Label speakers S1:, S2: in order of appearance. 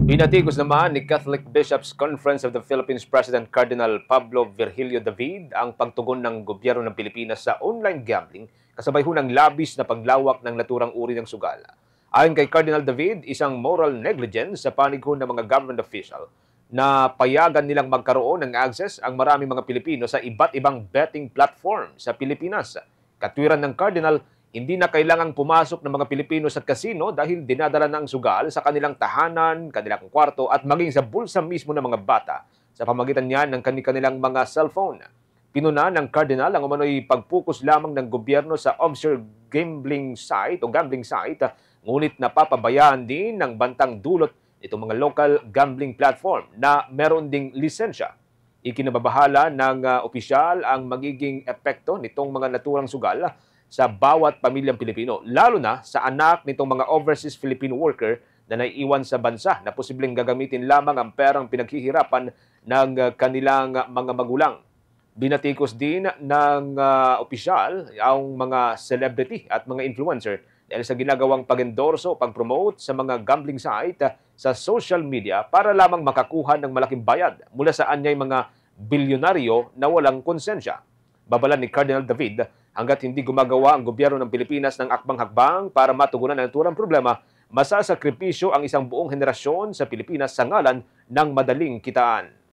S1: Pinatigos naman ni Catholic Bishops' Conference of the Philippines President Cardinal Pablo Virgilio David ang pagtugon ng gobyerno ng Pilipinas sa online gambling kasabay ho ng labis na paglawak ng naturang uri ng sugal. Ayon kay Cardinal David, isang moral negligence sa panig ho ng mga government official na payagan nilang magkaroon ng access ang maraming mga Pilipino sa iba't ibang betting platform sa Pilipinas. Katwiran ng Cardinal, hindi na kailangang pumasok ng mga Pilipino sa casino dahil dinadala ng sugal sa kanilang tahanan, kanilang kwarto at maging sa bulsa mismo ng mga bata sa pamagitan niyan ng kanilang mga cellphone. Pinuna ng Cardinal ang umano'y pagpukus lamang ng gobyerno sa obscure gambling site ngunit napapabayaan din ng bantang dulot itong mga local gambling platform na meron ding lisensya. Ikinababahala ng opisyal ang magiging epekto nitong mga naturang sugal sa bawat pamilyang Pilipino, lalo na sa anak nitong mga overseas Filipino worker na naiiwan sa bansa na posibleng gagamitin lamang ang perang pinaghihirapan ng kanilang mga magulang. Binatikos din ng opisyal ang mga celebrity at mga influencer dahil sa ginagawang pag-endorso o pag-promote sa mga gambling site sa social media para lamang makakuha ng malaking bayad mula sa anyay mga bilyonaryo na walang konsensya. Babala ni Cardinal David, hanggat hindi gumagawa ang gobyerno ng Pilipinas ng akbang-hakbang para matugunan ang naturang problema, masasakripisyo ang isang buong henerasyon sa Pilipinas sa ngalan ng madaling kitaan.